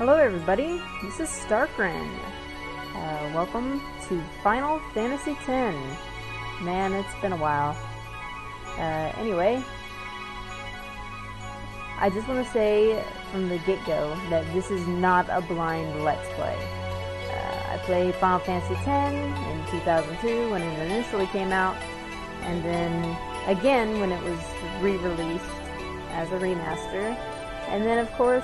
Hello everybody, this is Zanarkand. Welcome to Final Fantasy X. Man, it's been a while. Anyway, I just want to say from the get-go that this is not a blind Let's Play. I played Final Fantasy X in 2002 when it initially came out, and then again when it was re-released as a remaster, and then of course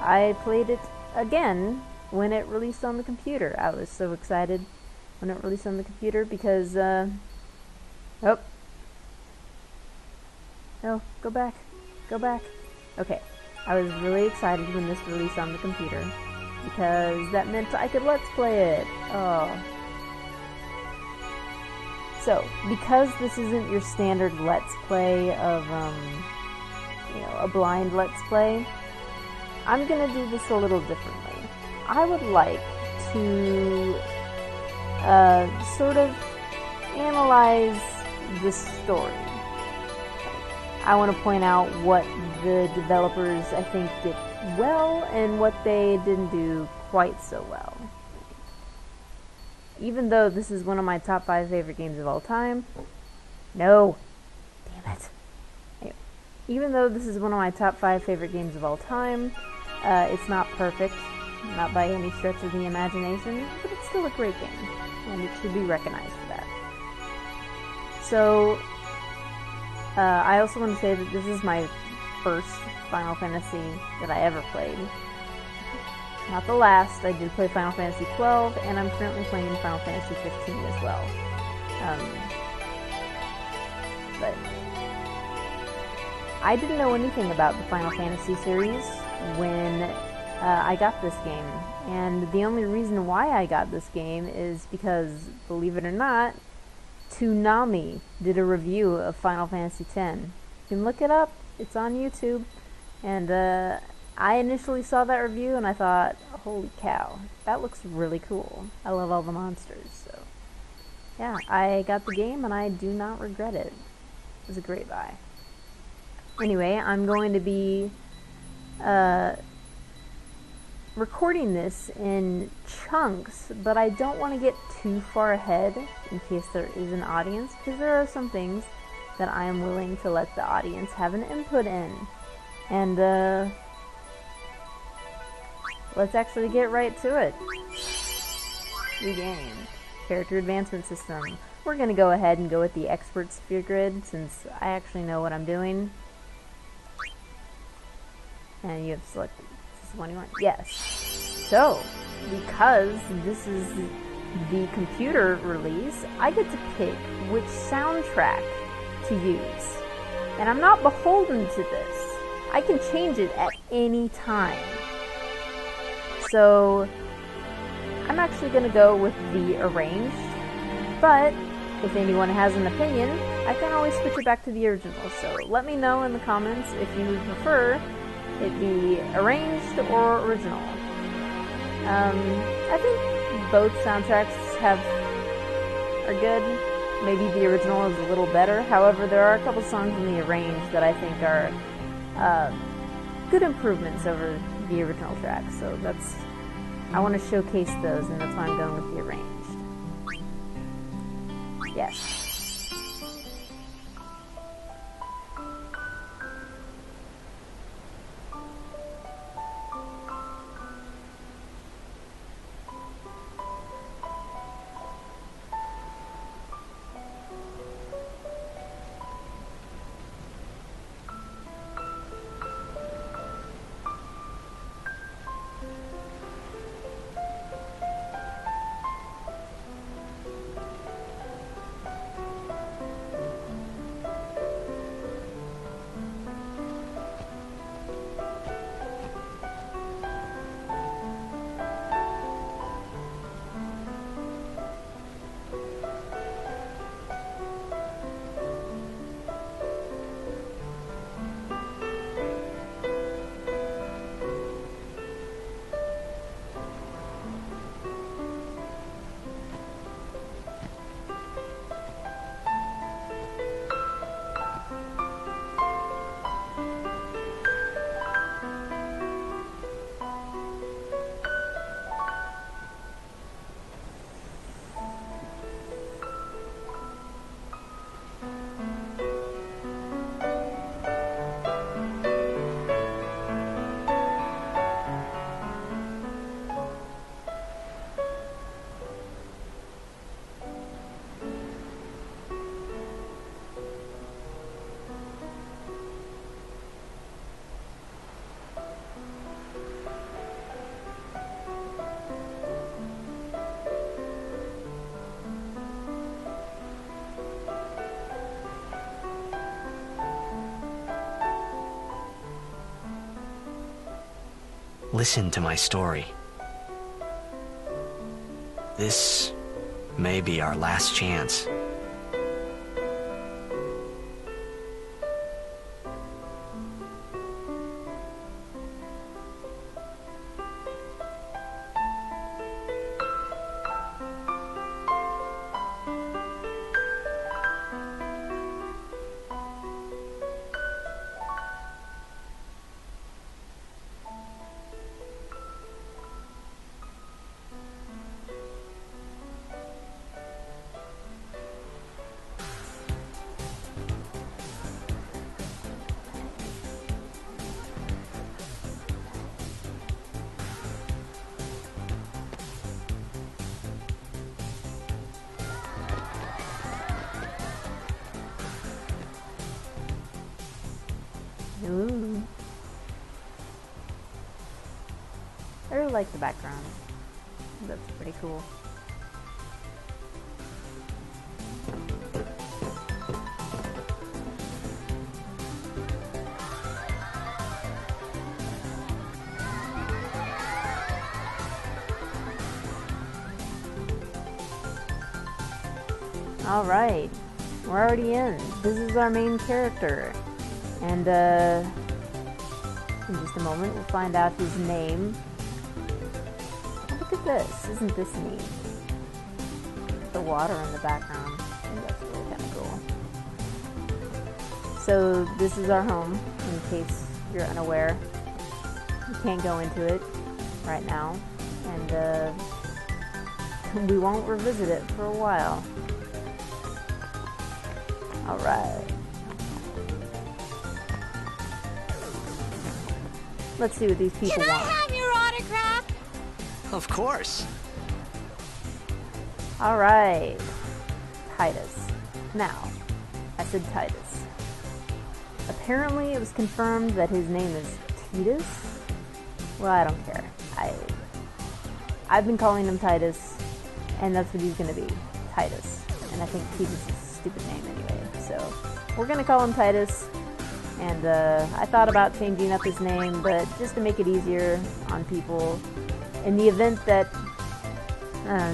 I played it again when it released on the computer. I was so excited when it released on the computer because, oh, go back. Okay, I was really excited when this released on the computer because that meant I could Let's Play it. Oh. So, because this isn't your standard Let's Play of, a blind Let's Play, I'm gonna do this a little differently. I would like to sort of analyze the story. I want to point out what the developers I think did well and what they didn't do quite so well. Even though this is one of my top 5 favorite games of all time. No! Damn it. Anyway, even though this is one of my top 5 favorite games of all time, it's not perfect, not by any stretch of the imagination, but it's still a great game, and it should be recognized for that. So, I also want to say that this is my first Final Fantasy that I ever played. Not the last. I did play Final Fantasy XII, and I'm currently playing Final Fantasy 15 as well. But I didn't know anything about the Final Fantasy series when I got this game, and the only reason why I got this game is because, believe it or not, Toonami did a review of Final Fantasy X. You can look it up, it's on YouTube, and I initially saw that review and I thought, holy cow, that looks really cool. I love all the monsters, so yeah, I got the game and I do not regret it. It was a great buy. Anyway, I'm going to be recording this in chunks, but I don't want to get too far ahead in case there is an audience, because there are some things that I am willing to let the audience have an input in. And let's actually get right to it. New game. Character advancement system. We're going to go ahead and go with the expert sphere grid since I actually know what I'm doing. And you have selected. Is this the one you want? Yes. So, because this is the computer release, I get to pick which soundtrack to use. And I'm not beholden to this. I can change it at any time. So, I'm actually going to go with the arranged, but if anyone has an opinion, I can always switch it back to the original. So, let me know in the comments if you would prefer it be arranged or original. I think both soundtracks are good. Maybe the original is a little better. However, there are a couple songs in the arranged that I think are good improvements over the original track. So I want to showcase those, and that's why I'm going with the arranged. Yes. Listen to my story. This may be our last chance. Ooh. I really like the background. That's pretty cool. Alright, we're already in. This is our main character. And, in just a moment, we'll find out his name. Oh, look at this. Isn't this neat? The water in the background. I think that's really kind of cool. So, this is our home, in case you're unaware. We can't go into it right now. And, we won't revisit it for a while. Alright. Let's see what these people want. Can I have your autograph? Of course. Alright. Titus. Now, I said Titus. Apparently it was confirmed that his name is Titus. Well, I don't care. I've been calling him Titus, and that's what he's gonna be. Titus. And I think Titus is a stupid name anyway. So, we're gonna call him Titus. And I thought about changing up his name, but just to make it easier on people, in the event that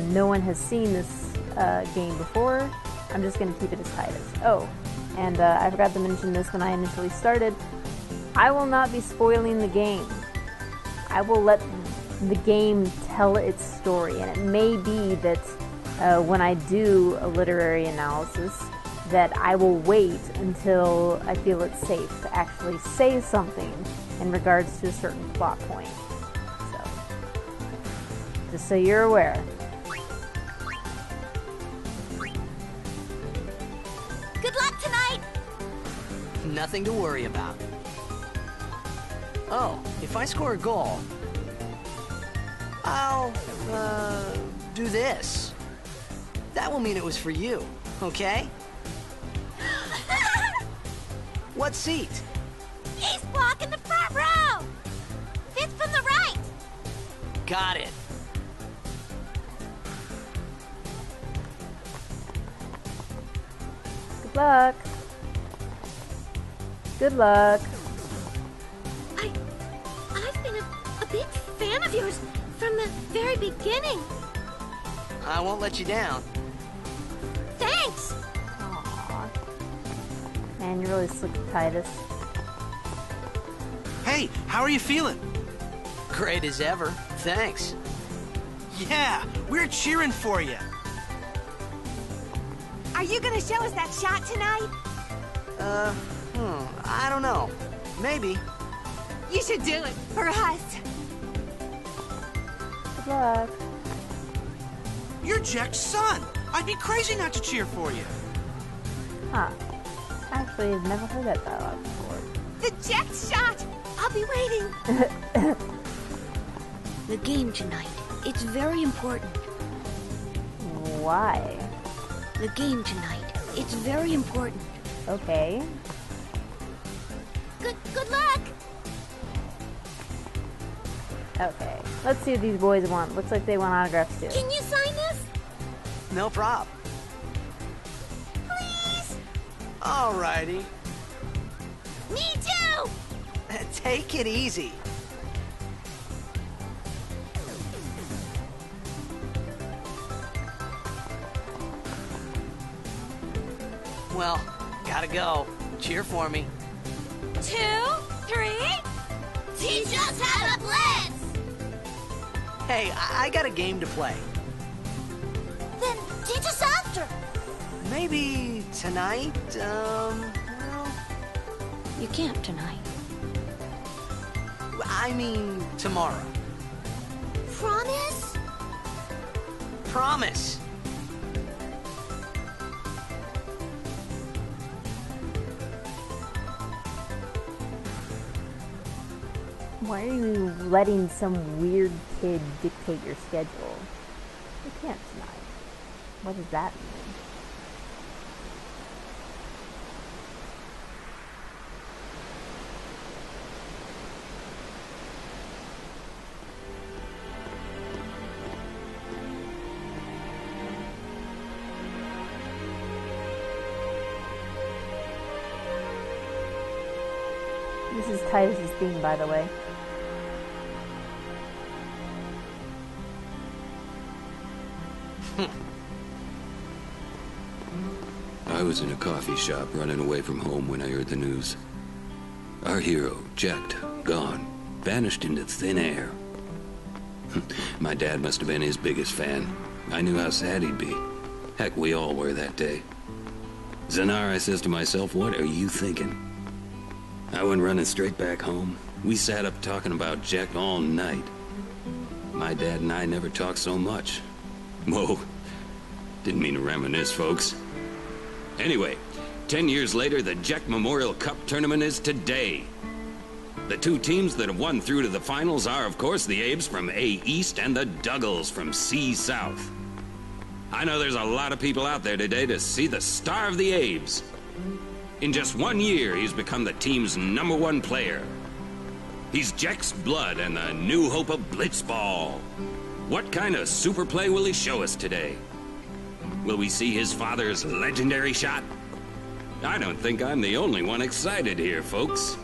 no one has seen this game before, I'm just going to keep it as Titus. Oh, and I forgot to mention this when I initially started. I will not be spoiling the game. I will let the game tell its story, and it may be that when I do a literary analysis, that I will wait until I feel it's safe to actually say something in regards to a certain plot point. So, just so you're aware. Good luck tonight! Nothing to worry about. Oh, if I score a goal, I'll, do this. That will mean it was for you, okay? What seat? He's blocking the front row! Fifth from the right! Got it. Good luck. Good luck. I've been a big fan of yours from the very beginning. I won't let you down. Thanks! Aww. Man, you're really slick, Titus. Hey, how are you feeling? Great as ever. Thanks. Yeah, we're cheering for you. Are you gonna show us that shot tonight? I don't know. Maybe. You should do it for us. Good luck. You're Jack's son. I'd be crazy not to cheer for you. Huh. Actually, I've never heard that dialogue before. The Jack shot! I'll be waiting. The game tonight. It's very important. Why? The game tonight. It's very important. Okay. Good luck! Okay. Let's see what these boys want. Looks like they want autographs too. Can you sign this? No prob. Please? Alrighty. Me too! Take it easy. Well, gotta go. Cheer for me. 2, 3. Teach us how to blitz! Hey, I got a game to play. Then teach us after. Maybe tonight, well... You can't tonight. I mean, tomorrow. Promise? Promise. Why are you letting some weird kid dictate your schedule? You can't tonight. What does that mean? This is Titus's theme, by the way. I was in a coffee shop running away from home when I heard the news. Our hero, Jacked, gone, vanished into thin air. My dad must have been his biggest fan. I knew how sad he'd be. Heck, we all were that day. Zanar, I says to myself, what are you thinking? I went running straight back home. We sat up talking about Jack all night. My dad and I never talked so much. Whoa. Didn't mean to reminisce, folks. Anyway, 10 years later, the Jack Memorial Cup tournament is today. The two teams that have won through to the finals are, of course, the Abes from A East and the Duggles from C South. I know there's a lot of people out there today to see the star of the Abes. In just 1 year, he's become the team's #1 player. He's Jack's blood and the new hope of Blitzball. What kind of super play will he show us today? Will we see his father's legendary shot? I don't think I'm the only one excited here, folks.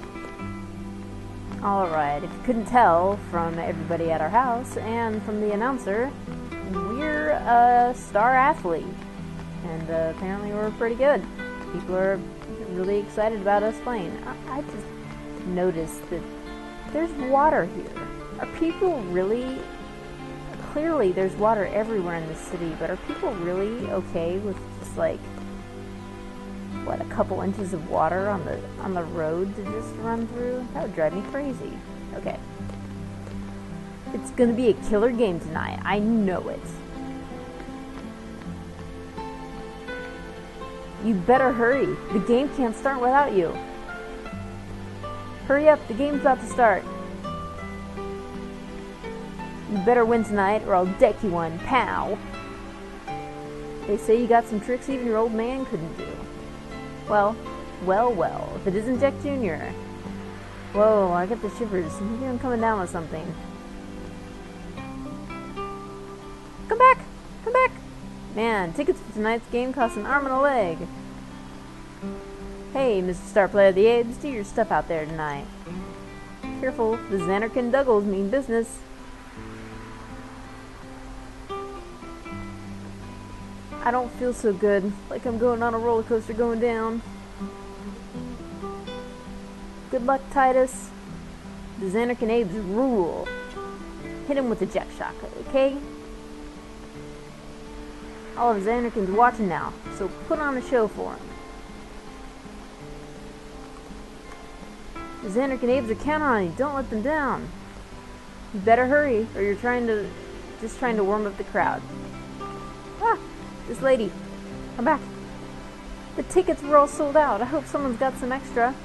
Alright, if you couldn't tell from everybody at our house and from the announcer, we're a star athlete. And apparently we're pretty good. People are really excited about us playing. I just noticed that there's water here. Are people really... Clearly there's water everywhere in the city, but are people really okay with just like, what, a couple inches of water on the road to just run through? That would drive me crazy. Okay. It's gonna be a killer game tonight. I know it. You better hurry. The game can't start without you. Hurry up, the game's about to start. You better win tonight or I'll deck you one. Pow! They say you got some tricks even your old man couldn't do. Well, if it isn't Jack Jr. Whoa, I get the shivers. Maybe I'm coming down with something. Come back! Come back! Man, tickets for tonight's game cost an arm and a leg. Hey, Mr. Star Player of the Abes, do your stuff out there tonight. Careful, the Zanarkand Duggles mean business. I don't feel so good, like I'm going on a roller coaster going down. Good luck, Titus. The Zanarkand Abes rule. Hit him with the Jack Shock, okay? All of Zanarkand's watching now, so put on a show for him. The Zanarkand Abes are counting on you, don't let them down. You better hurry, or you're just trying to warm up the crowd. Ah! This lady, come back. The tickets were all sold out. I hope someone's got some extra.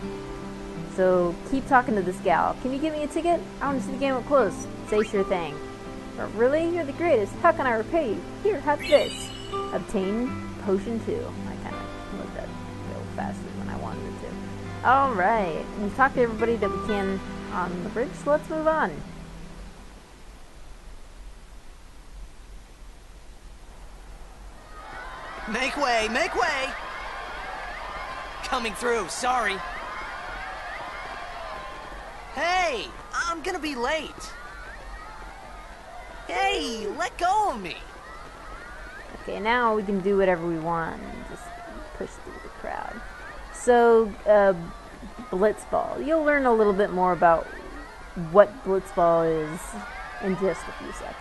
So keep talking to this gal. Can you give me a ticket? I want to see the game up close. Say sure thing. But really? You're the greatest. How can I repay you? Here, have this. Obtain potion 2. I kind of looked at it a little faster than I wanted it to. Alright. We've talked to everybody that we can on the bridge, so let's move on. Make way, make way! Coming through, sorry. Hey, I'm gonna be late. Hey, let go of me. Okay, now we can do whatever we want and just push through the crowd. So, Blitzball. You'll learn a little bit more about what Blitzball is in just a few seconds.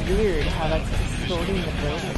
Weird how that's distorting the building.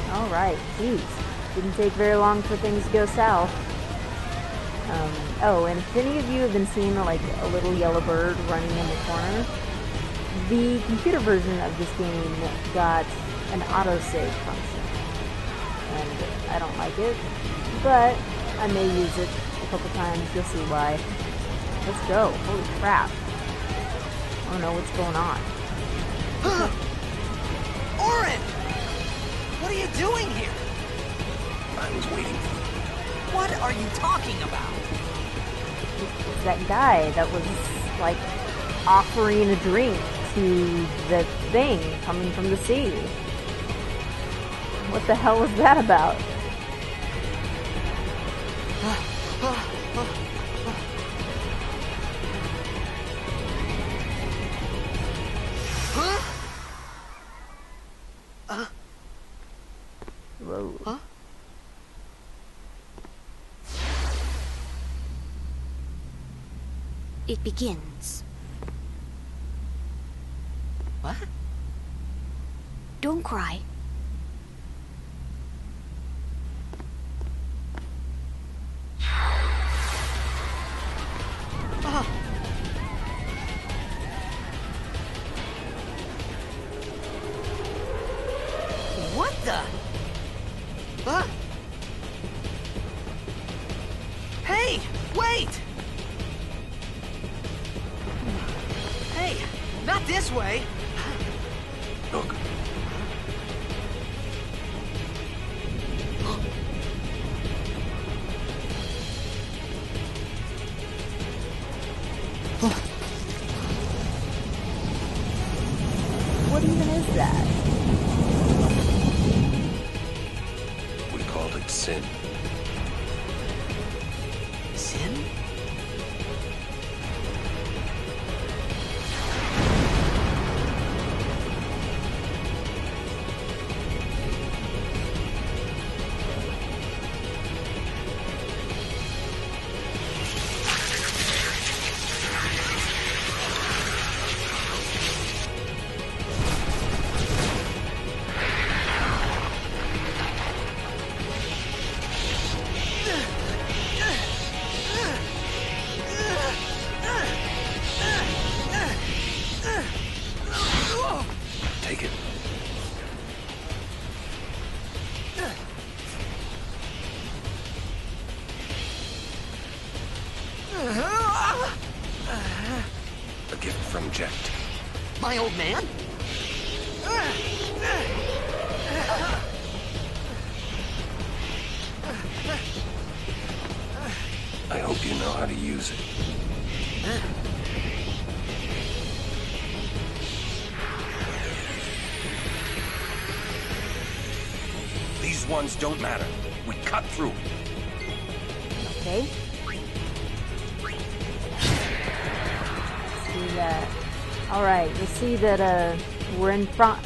Alright, geez. Didn't take very long for things to go south. Oh, and if any of you have been seeing like a little yellow bird running in the corner, the computer version of this game got an autosave function. And I don't like it, but I may use it a couple times. You'll see why. Let's go. Holy crap. I don't know what's going on. Orin! What are you doing here? I was waiting for you. What are you talking about? It's that guy that was, like, offering a drink to the thing coming from the sea. What the hell was that about? Whoa. Huh? It begins. What? Don't cry. What the? Huh? Hey, wait! Hey, not this way! Look. what even is that? We called it sin. Sin? Take it. A gift from Jekt. My old man? I hope you know how to use it. These ones don't matter. We cut through. Okay. See that. Alright, you see that we're in front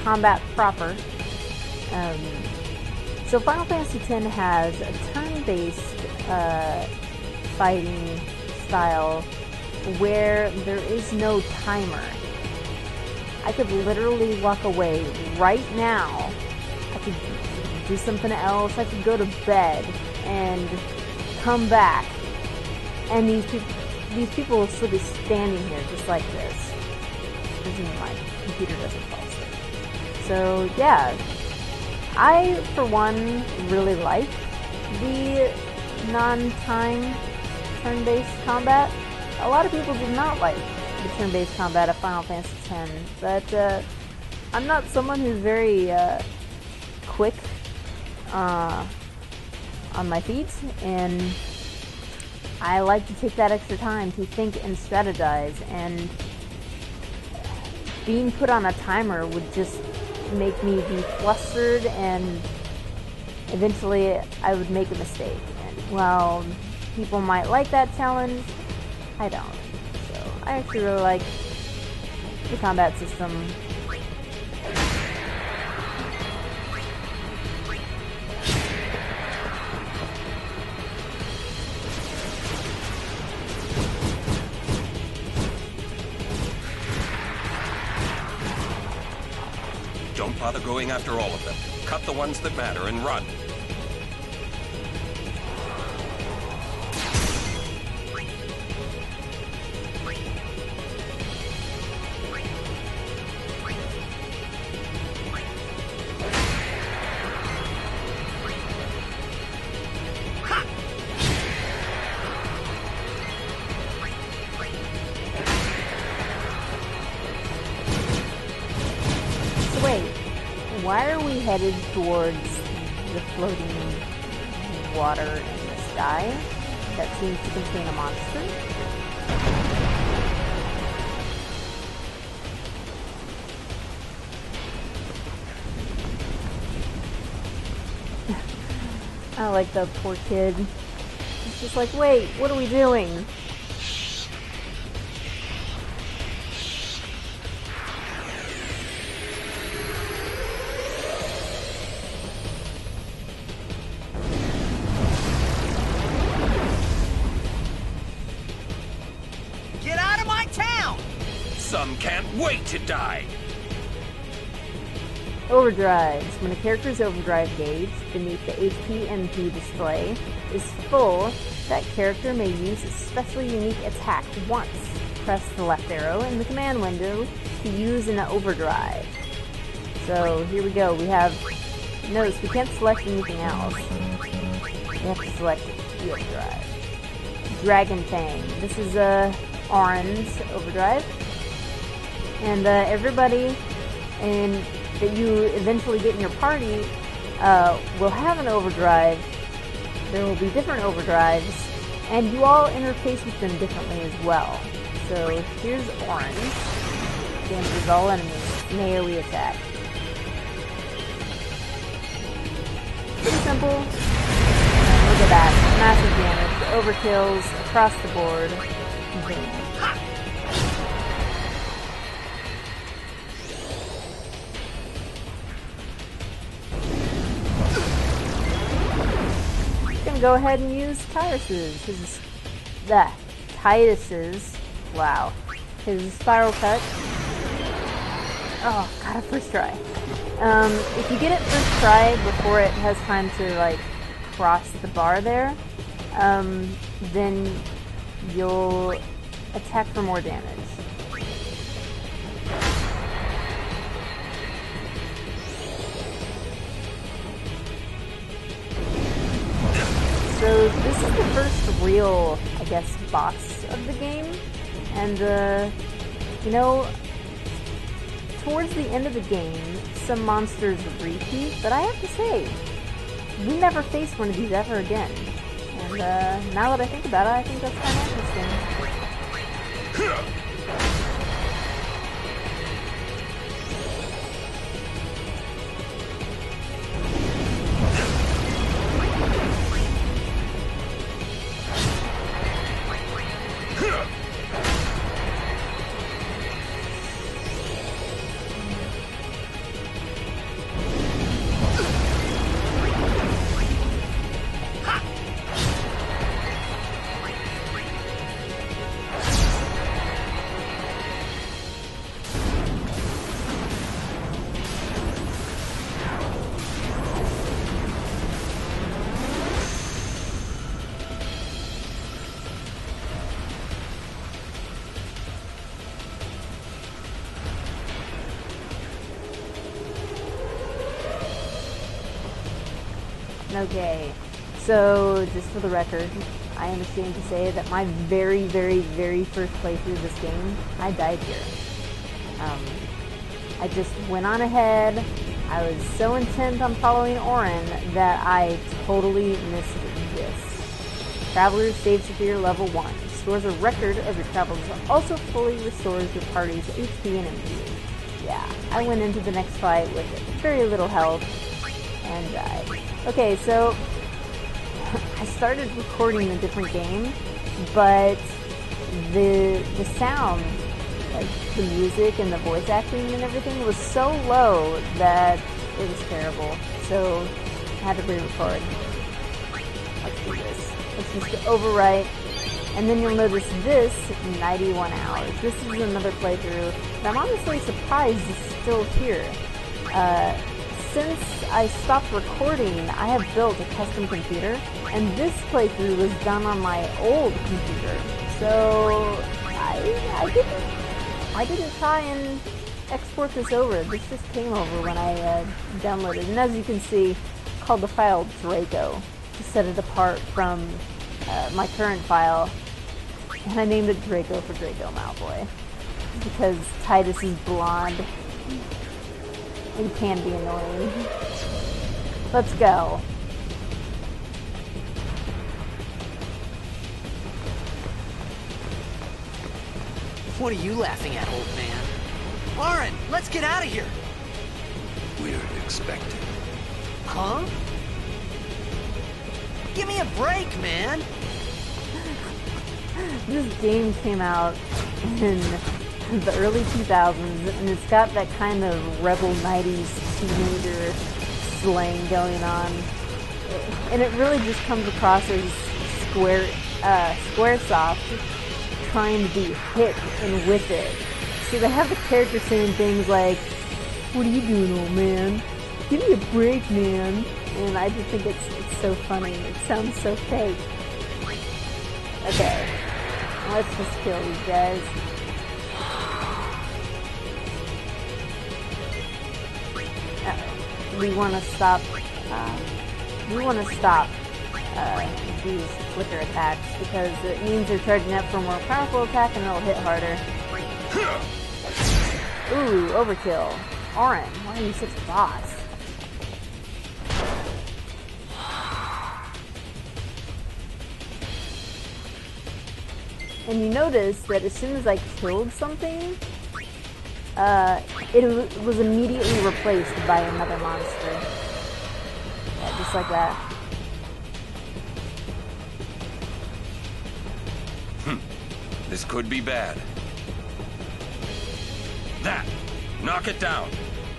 combat proper. So Final Fantasy X has a turn-based fighting style where there is no timer. I could literally walk away right now. I could do something else. I could go to bed and come back, and these people will still be standing here just like this. Presumably my computer doesn't fall asleep. So yeah, I for one really like the non-time turn-based combat. A lot of people did not like the turn-based combat of Final Fantasy X, but I'm not someone who's very quick on my feet, and I like to take that extra time to think and strategize, and being put on a timer would just make me be flustered, and eventually I would make a mistake. And while people might like that challenge, I don't. So I actually really like the combat system. Don't bother going after all of them. Cut the ones that matter and run. Why are we headed towards the floating water in the sky that seems to contain a monster? I like the poor kid. He's just like, wait, what are we doing? Some can't wait to die! Overdrives. When a character's overdrive gauge beneath the HP MP display is full, that character may use a specially unique attack once. Press the left arrow in the command window to use an overdrive. So here we go. We have... Notice we can't select anything else. We have to select the overdrive. Dragon Fang. This is Auron's overdrive. And everybody that you eventually get in your party will have an overdrive. There will be different overdrives, and you all interface with them differently as well. So here's Auron. Damages all enemies. an AoE attack. Pretty simple. And look at that. Massive damage, overkills across the board. Boom. Go ahead and use Titus's, wow, his spiral cut. Oh, got it first try. If you get it first try before it has time to like cross the bar there, then you'll attack for more damage. So this is the first real, I guess, boss of the game, and you know, towards the end of the game, some monsters repeat, but I have to say, we never faced one of these ever again. And now that I think about it, I think that's kind of interesting. Okay, so just for the record, I am ashamed to say that my very, very, very first playthrough of this game, I died here. I just went on ahead. I was so intent on following Orin that I totally missed this. Travelers save severe level 1. Stores a record of your travels. Also fully restores your party's HP and MP. Yeah, I went into the next fight with very little health and died. Okay, so I started recording a different game, but the sound, like the music and the voice acting and everything, was so low that it was terrible. So I had to re-record. Let's do this. Let's just overwrite, and then you'll notice this 91 hours. This is another playthrough, and I'm honestly surprised it's still here. Since I stopped recording, I have built a custom computer, and this playthrough was done on my old computer. So I didn't try and export this over. This just came over when I downloaded, and as you can see, I called the file Draco to set it apart from my current file, and I named it Draco for Draco Malfoy because Titus is blonde. It can be annoying. Let's go. What are you laughing at, old man? Orin, let's get out of here! We're expected. Huh? Give me a break, man! This game came out in the early 2000s, and it's got that kind of rebel 90s teenager slang going on, and it really just comes across as Squaresoft trying to be hip and with it. So they have the character saying things like, "What are you doing, old man? Give me a break, man." And I just think it's so funny. It sounds so fake. Okay, let's just kill these guys. We want to stop. These flicker attacks because it means they're charging up for a more powerful attack and it'll hit harder. Ooh, overkill. Orin, why are you such a boss? And you notice that as soon as I killed something, it was immediately replaced by another monster. Yeah, just like that. This could be bad. That! Knock it down!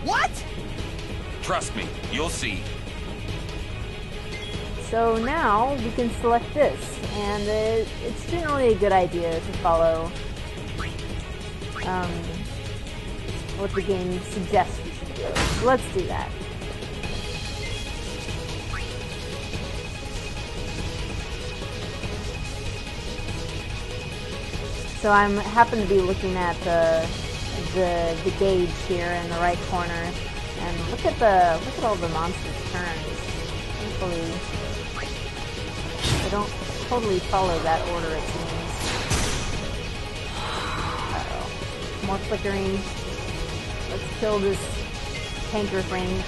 What? Trust me, you'll see. So now we can select this, and it's generally a good idea to follow what the game suggests you should do. So let's do that. So I happen to be looking at the gauge here in the right corner, and look at all the monsters' turns. Thankfully, they don't totally follow that order, it seems. Uh-oh. More flickering. Let's kill this tanker thing.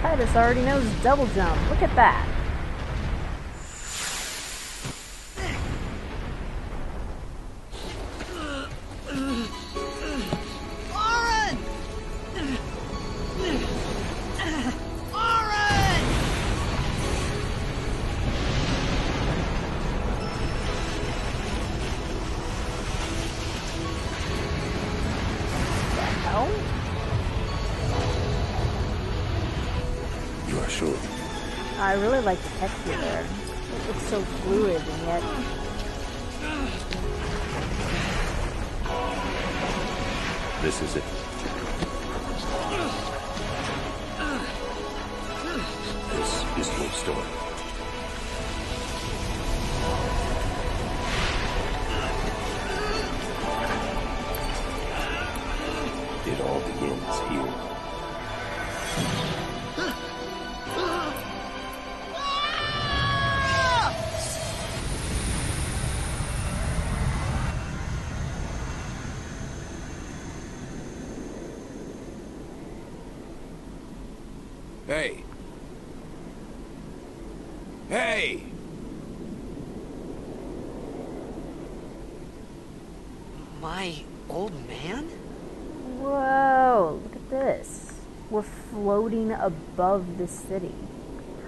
Titus already knows double jump. Look at that. Sure. I really like the texture there. It looks so fluid and yet... This is it. This is your story. It all begins here. Hey. Hey! My old man? Whoa, look at this. We're floating above the city.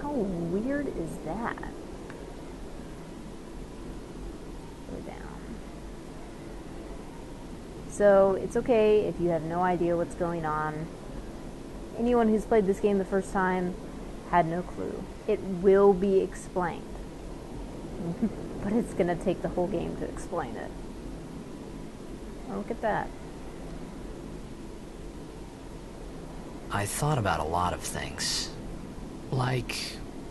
How weird is that? Go down. So, it's okay if you have no idea what's going on. Anyone who's played this game the first time had no clue. It will be explained. But it's going to take the whole game to explain it. Oh, look at that. I thought about a lot of things. Like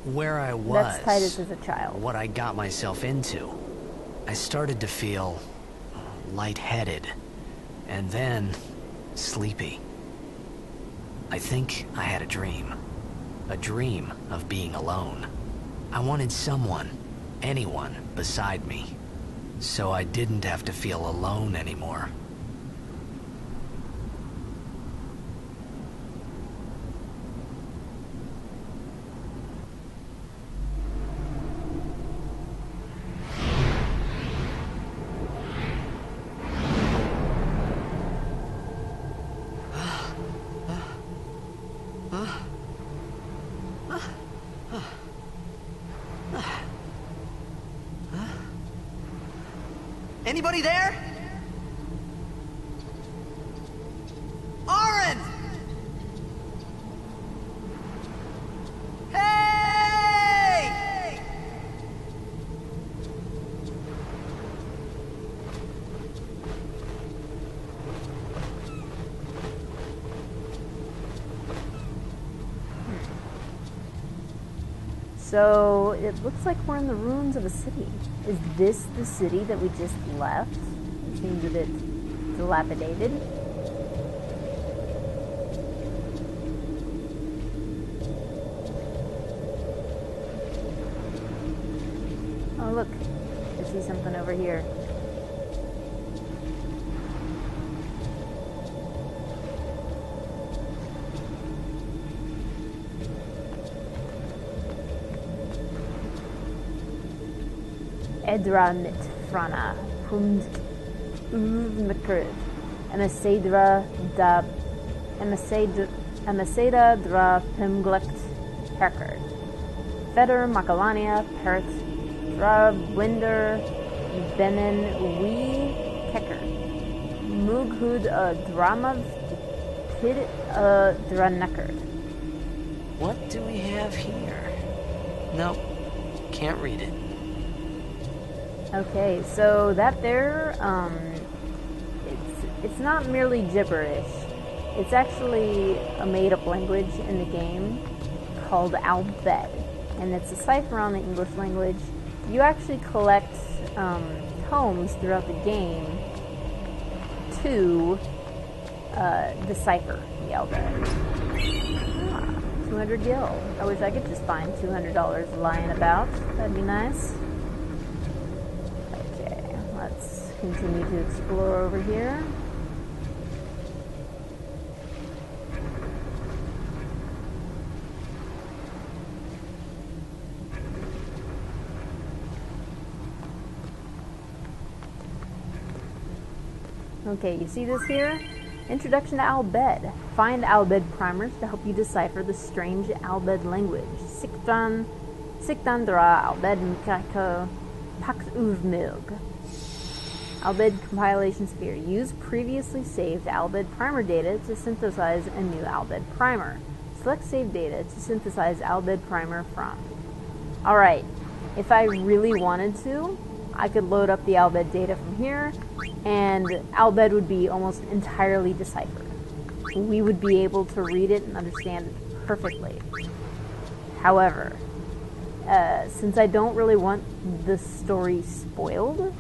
where I was. That's Titus as a child. What I got myself into. I started to feel lightheaded. And then sleepy. I think I had a dream of being alone. I wanted someone, anyone, beside me, so I didn't have to feel alone anymore. Anybody there? Oren! So it looks like we're in the ruins of a city. Is this the city that we just left? It seems a bit dilapidated. Oh look, I see something over here. Edra mit frana, pumt uvmekerd, emacedra dra pimglekt herkerd, feder makalania pert, dra blinder benen wee kekker, mughud dramav pid dranekkerd. What do we have here? Nope, can't read it. Okay, so that there, it's not merely gibberish. It's actually a made-up language in the game called Albed, and it's a cipher on the English language. You actually collect tomes throughout the game to decipher the Albed. 200 gil. I wish I could just find $200 lying about. That'd be nice. Let's continue to explore over here. Okay, you see this here? Introduction to Albed. Find Albed primers to help you decipher the strange Albed language. Siktandra Albed Mikako Pax Uvmilg. Albed compilation sphere. Use previously saved Albed primer data to synthesize a new Albed primer. Select save data to synthesize Albed primer from. Alright, if I really wanted to, I could load up the Albed data from here, and Albed would be almost entirely deciphered. We would be able to read it and understand it perfectly. However, since I don't really want the story spoiled,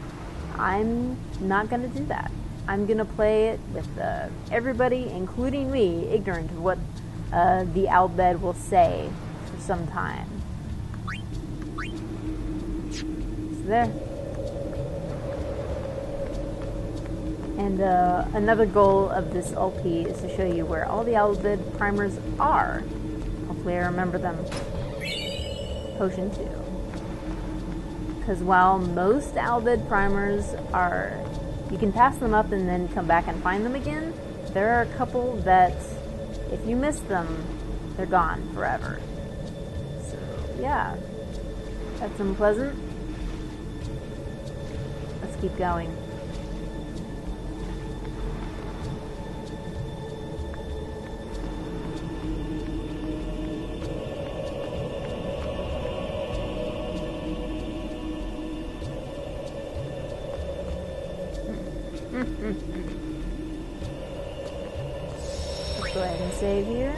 I'm not going to do that. I'm going to play it with everybody, including me, ignorant of what the Albed will say for some time. So there. And another goal of this LP is to show you where all the Albed primers are. Hopefully I remember them. Potion 2. Because while most Albed primers are, you can pass them up and then come back and find them again, there are a couple that, if you miss them, they're gone forever. So, yeah. That's unpleasant. Let's keep going. Let's go ahead and save here.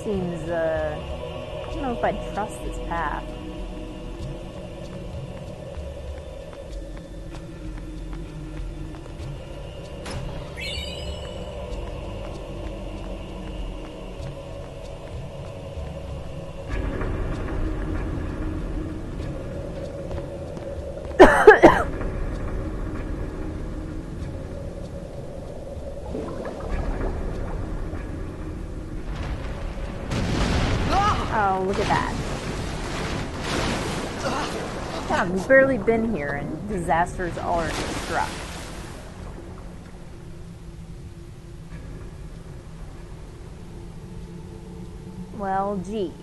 Seems, I don't know if I trust this path. Oh, look at that. God, we've barely been here and disaster's already struck. Well, gee.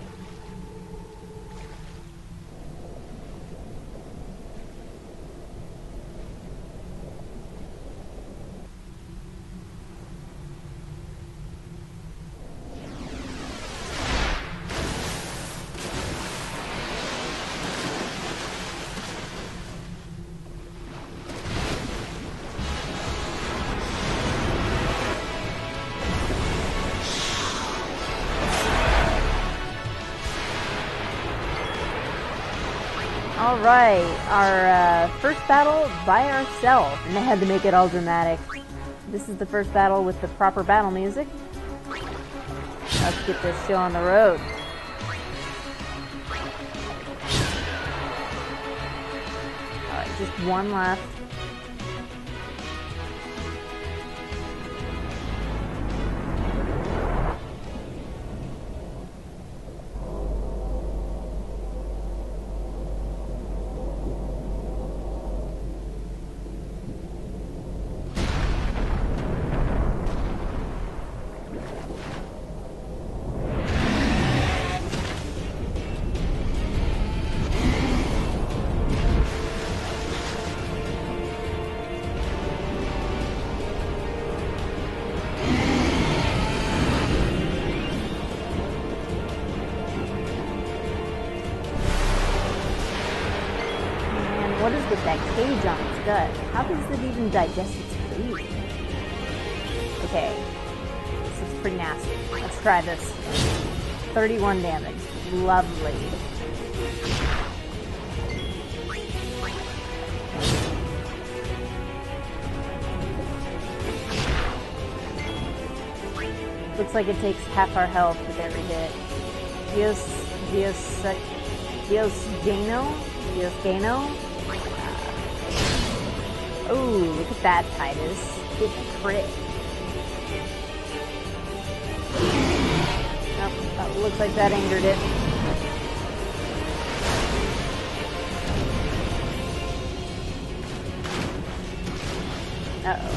Alright, our first battle by ourselves, and they had to make it all dramatic. This is the first battle with the proper battle music. Let's get this show on the road. Alright, just one left. What is with that cage on its gut? How does it even digest its food? Okay, this is pretty nasty. Let's try this. 31 damage. Lovely. Looks like it takes half our health with every hit. Diosgano? Oh, look at that, Titus. Good crit. Oh, looks like that angered it. Uh-oh.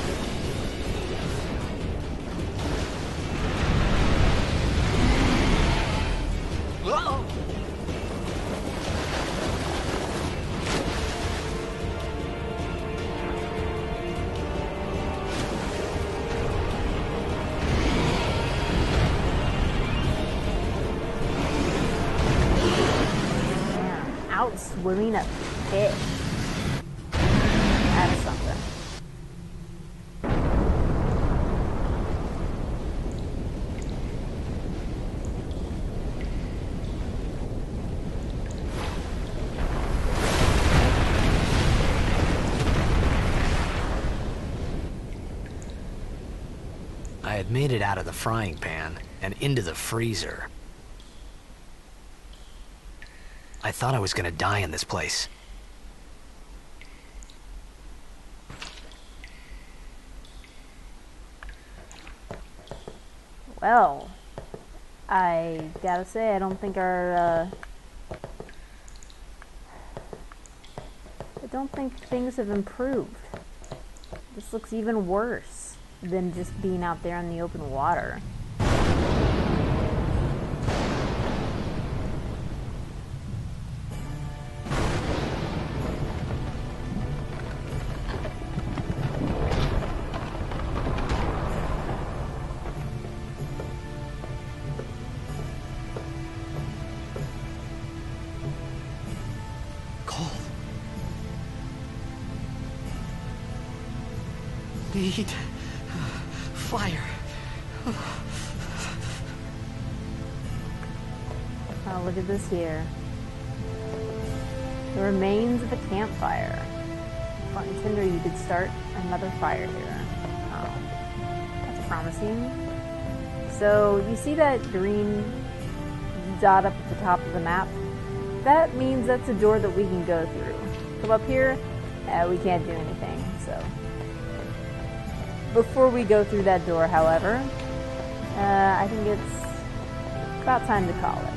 Swimming a pit. That's something. I had made it out of the frying pan and into the freezer. I thought I was gonna die in this place. Well, I gotta say, I don't think I don't think things have improved. This looks even worse than just being out there in the open water. Need fire. Oh, look at this here. The remains of a campfire. Front and Tinder, you could start another fire here. Oh, that's promising. So, you see that green dot up at the top of the map? That means that's a door that we can go through. Come up here, we can't do anything, so. Before we go through that door, however, I think it's about time to call it.